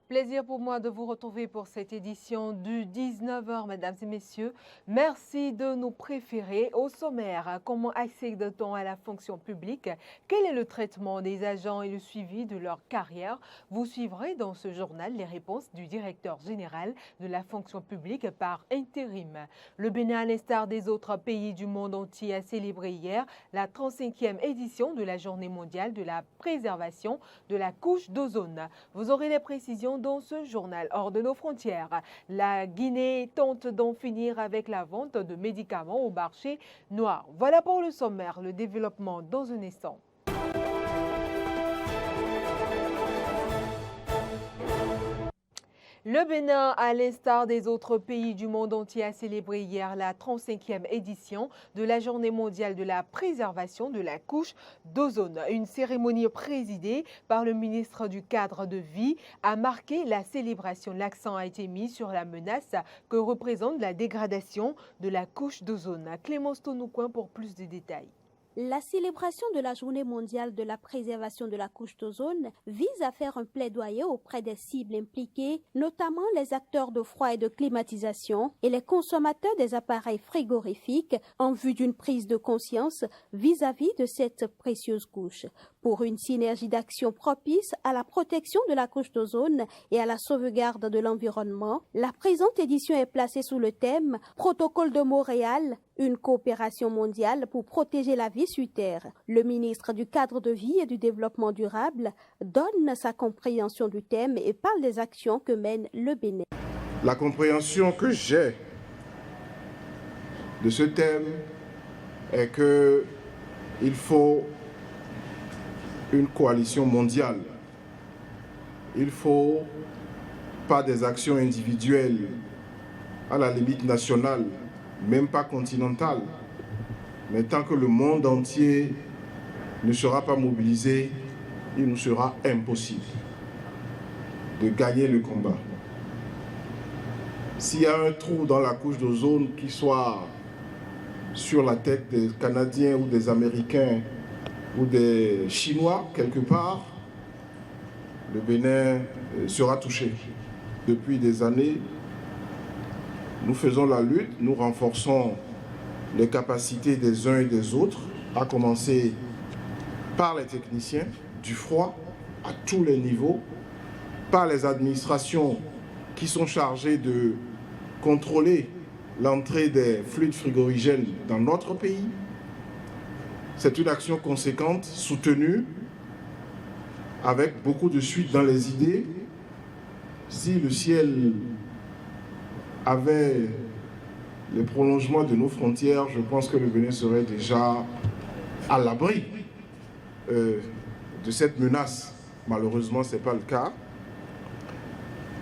Plaisir pour moi de vous retrouver pour cette édition du 19h, mesdames et messieurs. Merci de nous préférer. Au sommaire, comment accède-t-on à la fonction publique? Quel est le traitement des agents et le suivi de leur carrière? Vous suivrez dans ce journal les réponses du directeur général de la fonction publique par intérim. Le Bénin, à l'instar des autres pays du monde entier, a célébré hier la 35e édition de la Journée mondiale de la préservation de la couche d'ozone. Vous aurez les précisions dans ce journal. Hors de nos frontières, la Guinée tente d'en finir avec la vente de médicaments au marché noir. Voilà pour le sommaire, le développement dans un instant. Le Bénin, à l'instar des autres pays du monde entier, a célébré hier la 35e édition de la Journée mondiale de la préservation de la couche d'ozone. Une cérémonie présidée par le ministre du Cadre de vie a marqué la célébration. L'accent a été mis sur la menace que représente la dégradation de la couche d'ozone. Clémence Tonoucoin pour plus de détails. La célébration de la Journée mondiale de la préservation de la couche d'ozone vise à faire un plaidoyer auprès des cibles impliquées, notamment les acteurs de froid et de climatisation et les consommateurs des appareils frigorifiques, en vue d'une prise de conscience vis-à-vis de cette précieuse couche. Pour une synergie d'action propice à la protection de la couche d'ozone et à la sauvegarde de l'environnement, la présente édition est placée sous le thème « Protocole de Montréal », une coopération mondiale pour protéger la vie sur Terre. Le ministre du Cadre de vie et du Développement durable donne sa compréhension du thème et parle des actions que mène le Bénin. La compréhension que j'ai de ce thème est qu'il faut une coalition mondiale. Il ne faut pas des actions individuelles, à la limite nationale, même pas continentale. Mais tant que le monde entier ne sera pas mobilisé, il nous sera impossible de gagner le combat. S'il y a un trou dans la couche d'ozone, qui soit sur la tête des Canadiens ou des Américains ou des Chinois, quelque part, le Bénin sera touché. Depuis des années, nous faisons la lutte, nous renforçons les capacités des uns et des autres, à commencer par les techniciens du froid à tous les niveaux, par les administrations qui sont chargées de contrôler l'entrée des fluides frigorigènes dans notre pays. C'est une action conséquente, soutenue, avec beaucoup de suite dans les idées. Si le ciel avait les prolongements de nos frontières, je pense que le Bénin serait déjà à l'abri de cette menace. Malheureusement, ce n'est pas le cas.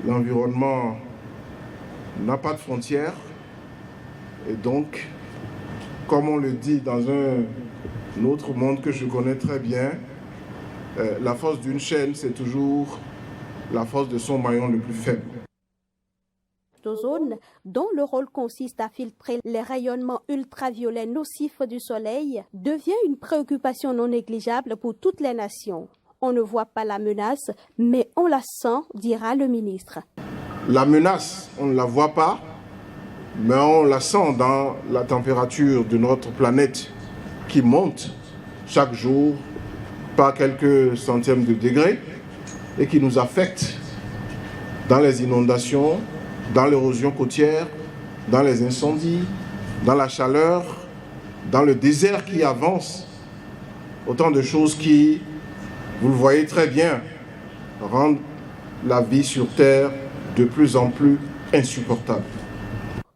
L'environnement n'a pas de frontières. Et donc, comme on le dit dans un autre monde que je connais très bien, la force d'une chaîne, c'est toujours la force de son maillon le plus faible. D'ozone, dont le rôle consiste à filtrer les rayonnements ultraviolets nocifs du soleil, devient une préoccupation non négligeable pour toutes les nations. On ne voit pas la menace, mais on la sent, dira le ministre. La menace, on ne la voit pas, mais on la sent dans la température de notre planète qui monte chaque jour par quelques centièmes de degrés et qui nous affecte dans les inondations, dans l'érosion côtière, dans les incendies, dans la chaleur, dans le désert qui avance. Autant de choses qui, vous le voyez très bien, rendent la vie sur Terre de plus en plus insupportable.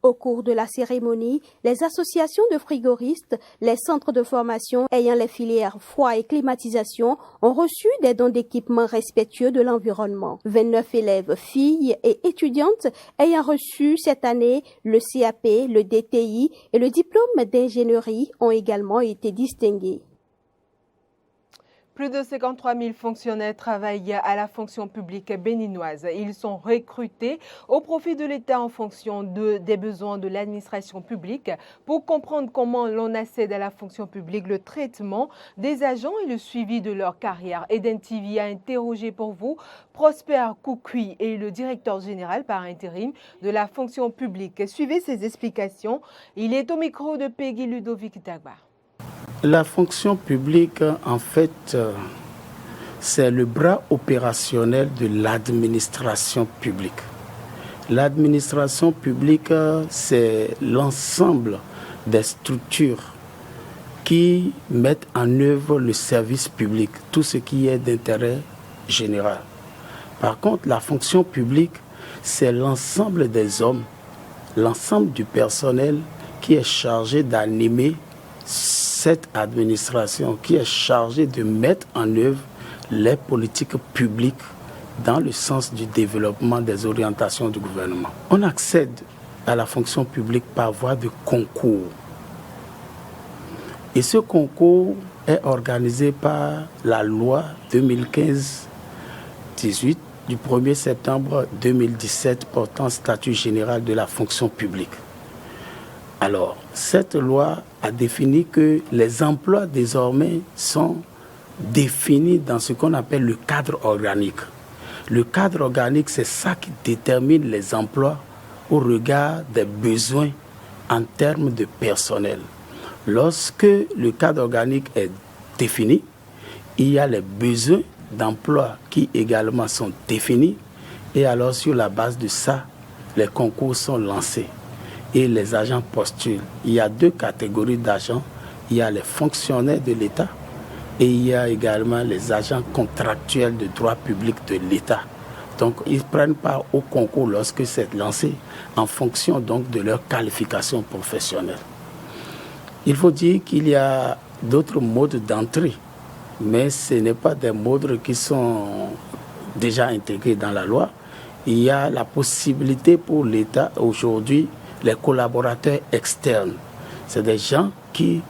Au cours de la cérémonie, les associations de frigoristes, les centres de formation ayant les filières froid et climatisation ont reçu des dons d'équipements respectueux de l'environnement. 29 élèves, filles et étudiantes ayant reçu cette année le CAP, le DTI et le diplôme d'ingénierie ont également été distingués. Plus de 53 000 fonctionnaires travaillent à la fonction publique béninoise. Ils sont recrutés au profit de l'État en fonction des besoins de l'administration publique. Pour comprendre comment l'on accède à la fonction publique, le traitement des agents et le suivi de leur carrière, Eden TV a interrogé pour vous Prosper Koukui et le directeur général par intérim de la fonction publique. Suivez ses explications. Il est au micro de Peggy Ludovic Dagba. La fonction publique, en fait, c'est le bras opérationnel de l'administration publique. L'administration publique, c'est l'ensemble des structures qui mettent en œuvre le service public, tout ce qui est d'intérêt général. Par contre, la fonction publique, c'est l'ensemble des hommes, l'ensemble du personnel qui est chargé d'animer cette administration, qui est chargée de mettre en œuvre les politiques publiques dans le sens du développement des orientations du gouvernement. On accède à la fonction publique par voie de concours. Et ce concours est organisé par la loi 2015-18 du 1er septembre 2017 portant statut général de la fonction publique. Alors, cette loi a défini que les emplois désormais sont définis dans ce qu'on appelle le cadre organique. Le cadre organique, c'est ça qui détermine les emplois au regard des besoins en termes de personnel. Lorsque le cadre organique est défini, il y a les besoins d'emploi qui également sont définis et alors sur la base de ça, les concours sont lancés. Et les agents postulent. Il y a deux catégories d'agents. Il y a les fonctionnaires de l'État et il y a également les agents contractuels de droit public de l'État. Donc, ils prennent part au concours lorsque c'est lancé en fonction donc de leur qualification professionnelle. Il faut dire qu'il y a d'autres modes d'entrée, mais ce n'est pas des modes qui sont déjà intégrés dans la loi. Il y a la possibilité pour l'État aujourd'hui, les collaborateurs externes, c'est des gens qui,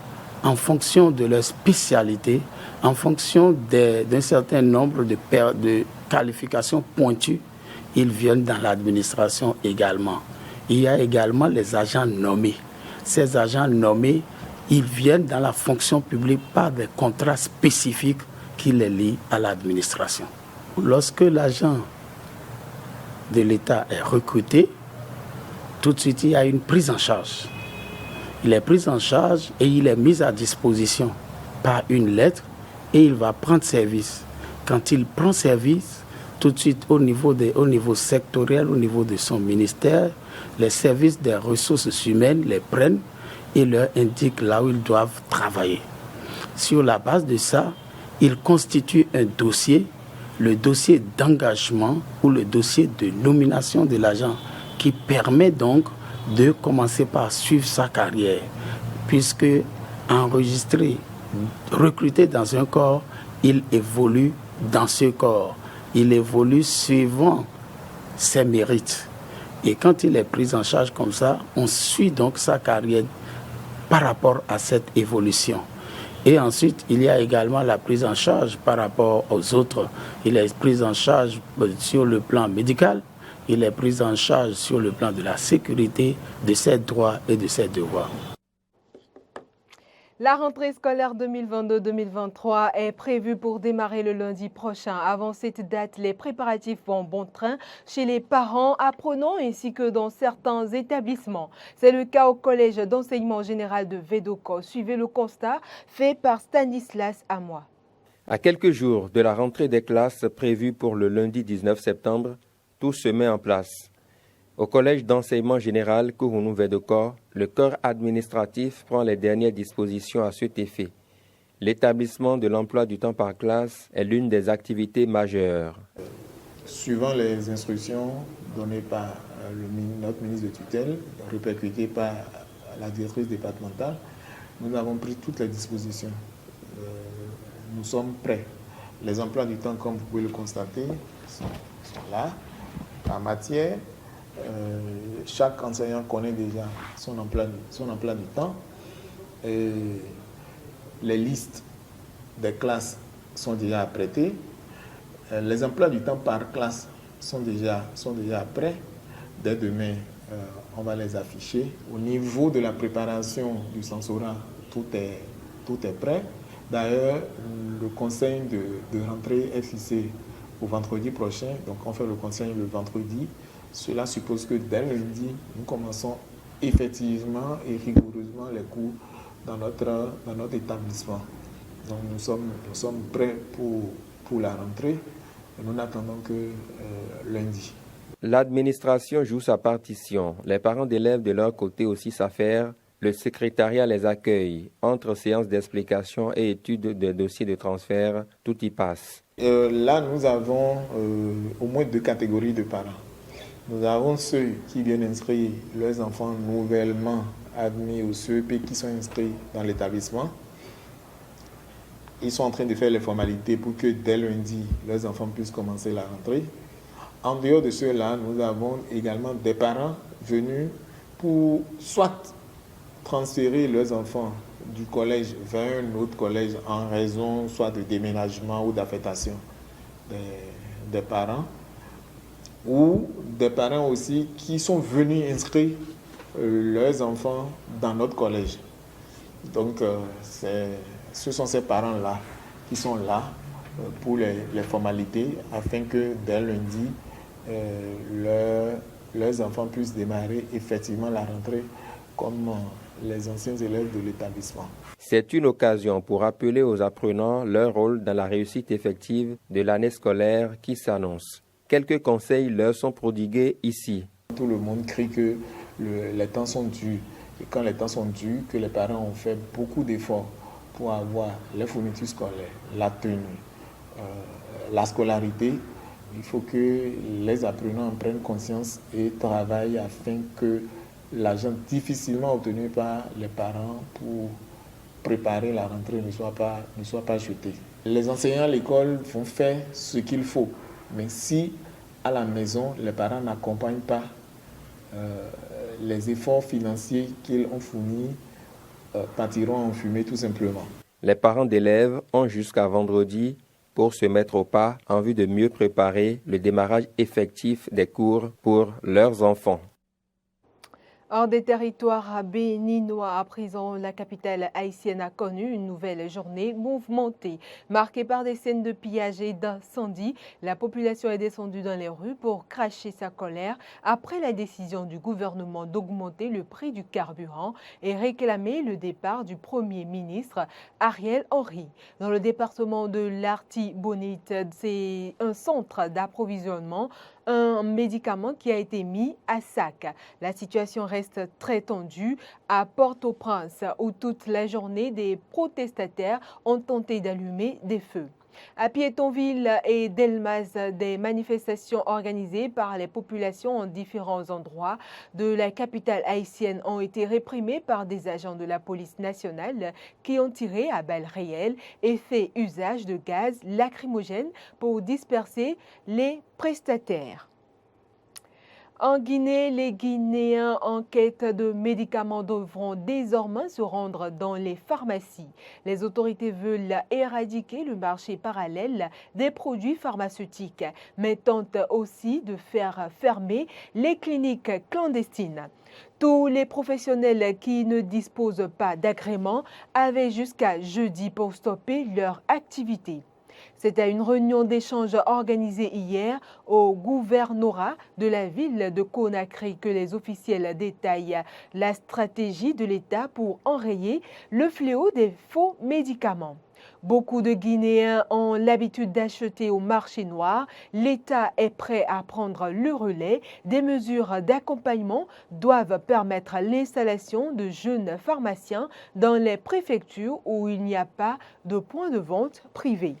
en fonction de leur spécialité, en fonction d'un certain nombre de qualifications pointues, ils viennent dans l'administration également. Il y a également les agents nommés. Ces agents nommés, ils viennent dans la fonction publique par des contrats spécifiques qui les lient à l'administration. Lorsque l'agent de l'État est recruté, tout de suite, il y a une prise en charge. Il est pris en charge et il est mis à disposition par une lettre et il va prendre service. Quand il prend service, tout de suite au niveau sectoriel, au niveau de son ministère, les services des ressources humaines les prennent et leur indiquent là où ils doivent travailler. Sur la base de ça, ils constituent un dossier, le dossier d'engagement ou le dossier de nomination de l'agent, qui permet donc de commencer par suivre sa carrière, puisque enregistré, recruté dans un corps, il évolue dans ce corps. Il évolue suivant ses mérites. Et quand il est pris en charge comme ça, on suit donc sa carrière par rapport à cette évolution. Et ensuite, il y a également la prise en charge par rapport aux autres. Il est pris en charge sur le plan médical, il est pris en charge sur le plan de la sécurité, de ses droits et de ses devoirs. La rentrée scolaire 2022-2023 est prévue pour démarrer le lundi prochain. Avant cette date, les préparatifs vont bon train chez les parents, apprenants ainsi que dans certains établissements. C'est le cas au collège d'enseignement général de Védoko. Suivez le constat fait par Stanislas Amois. À quelques jours de la rentrée des classes prévue pour le lundi 19 septembre, tout se met en place. Au collège d'enseignement général Kourounou-Védoko, le corps administratif prend les dernières dispositions à cet effet. L'établissement de l'emploi du temps par classe est l'une des activités majeures. Suivant les instructions données par notre ministre de tutelle, répercutées par la directrice départementale, nous avons pris toutes les dispositions. Nous sommes prêts. Les emplois du temps, comme vous pouvez le constater, sont là. En matière, chaque enseignant connaît déjà son emploi du temps. Et les listes des classes sont déjà apprêtés. Les emplois du temps par classe sont déjà prêts. Dès demain, on va les afficher. Au niveau de la préparation du censorat, tout est prêt. D'ailleurs, le conseil de rentrée est fixé au vendredi prochain. Donc, on fait le conseil le vendredi. Cela suppose que dès lundi, nous commençons effectivement et rigoureusement les cours dans notre établissement. Donc, nous sommes prêts pour la rentrée. Et nous n'attendons que lundi. L'administration joue sa partition. Les parents d'élèves de leur côté aussi s'affairent. Le secrétariat les accueille. Entre séances d'explication et études des dossiers de transfert, tout y passe. Là, nous avons au moins 2 catégories de parents. Nous avons ceux qui viennent inscrire leurs enfants nouvellement admis au CEP qui sont inscrits dans l'établissement. Ils sont en train de faire les formalités pour que dès lundi, leurs enfants puissent commencer la rentrée. En dehors de ceux-là, nous avons également des parents venus pour soit transférer leurs enfants du collège vers un autre collège en raison soit de déménagement ou d'affectation des parents, ou des parents aussi qui sont venus inscrire leurs enfants dans notre collège. Donc, ce sont ces parents-là qui sont là pour les formalités afin que dès lundi, leurs enfants puissent démarrer effectivement la rentrée comme les anciens élèves de l'établissement. C'est une occasion pour rappeler aux apprenants leur rôle dans la réussite effective de l'année scolaire qui s'annonce. Quelques conseils leur sont prodigués ici. Tout le monde crie que les temps sont durs. Et quand les temps sont durs, que les parents ont fait beaucoup d'efforts pour avoir les fournitures scolaires, la tenue, la scolarité, il faut que les apprenants en prennent conscience et travaillent afin que l'argent difficilement obtenu par les parents pour préparer la rentrée ne soit pas jeté. Les enseignants à l'école vont faire ce qu'il faut, mais si à la maison les parents n'accompagnent pas les efforts financiers qu'ils ont fournis, partiront en fumée tout simplement. Les parents d'élèves ont jusqu'à vendredi pour se mettre au pas en vue de mieux préparer le démarrage effectif des cours pour leurs enfants. Hors des territoires béninois, à présent, la capitale haïtienne a connu une nouvelle journée mouvementée, marquée par des scènes de pillage et d'incendie. La population est descendue dans les rues pour cracher sa colère après la décision du gouvernement d'augmenter le prix du carburant et réclamer le départ du Premier ministre Ariel Henry. Dans le département de l'Artibonite, c'est un centre d'approvisionnement, un médicament qui a été mis à sac. La situation reste très tendue à Port-au-Prince, où toute la journée des protestataires ont tenté d'allumer des feux. À Pétionville et Delmas, des manifestations organisées par les populations en différents endroits de la capitale haïtienne ont été réprimées par des agents de la police nationale qui ont tiré à balles réelles et fait usage de gaz lacrymogène pour disperser les prestataires. En Guinée, les Guinéens en quête de médicaments devront désormais se rendre dans les pharmacies. Les autorités veulent éradiquer le marché parallèle des produits pharmaceutiques, mais tentent aussi de faire fermer les cliniques clandestines. Tous les professionnels qui ne disposent pas d'agrément avaient jusqu'à jeudi pour stopper leur activité. C'est à une réunion d'échange organisée hier au gouvernorat de la ville de Conakry que les officiels détaillent la stratégie de l'État pour enrayer le fléau des faux médicaments. Beaucoup de Guinéens ont l'habitude d'acheter au marché noir. L'État est prêt à prendre le relais. Des mesures d'accompagnement doivent permettre l'installation de jeunes pharmaciens dans les préfectures où il n'y a pas de point de vente privé.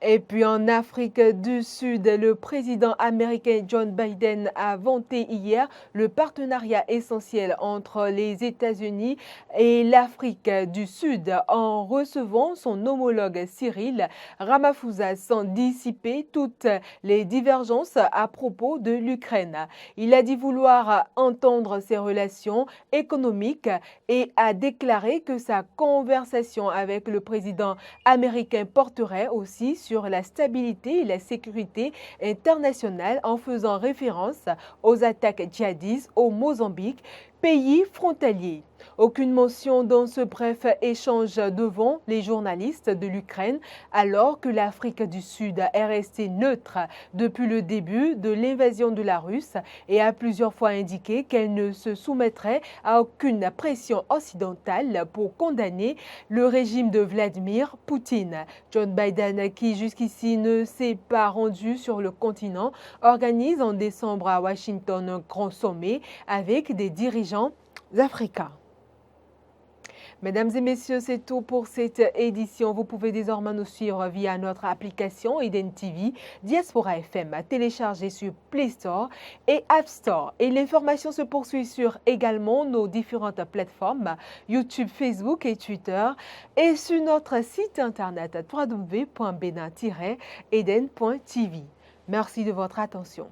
Et puis en Afrique du Sud, le président américain John Biden a vanté hier le partenariat essentiel entre les États-Unis et l'Afrique du Sud en recevant son homologue Cyril Ramaphosa sans dissiper toutes les divergences à propos de l'Ukraine. Il a dit vouloir entendre ses relations économiques et a déclaré que sa conversation avec le président américain porterait aussi sur la stabilité et la sécurité internationale en faisant référence aux attaques djihadistes au Mozambique, pays frontalier. Aucune mention dans ce bref échange devant les journalistes de l'Ukraine, alors que l'Afrique du Sud est restée neutre depuis le début de l'invasion de la Russie et a plusieurs fois indiqué qu'elle ne se soumettrait à aucune pression occidentale pour condamner le régime de Vladimir Poutine. John Biden, qui jusqu'ici ne s'est pas rendu sur le continent, organise en décembre à Washington un grand sommet avec des dirigeants africains. Mesdames et messieurs, c'est tout pour cette édition. Vous pouvez désormais nous suivre via notre application Eden TV, Diaspora FM, téléchargée sur Play Store et App Store. Et l'information se poursuit sur également nos différentes plateformes, YouTube, Facebook et Twitter, et sur notre site internet www.benin-eden.tv. Merci de votre attention.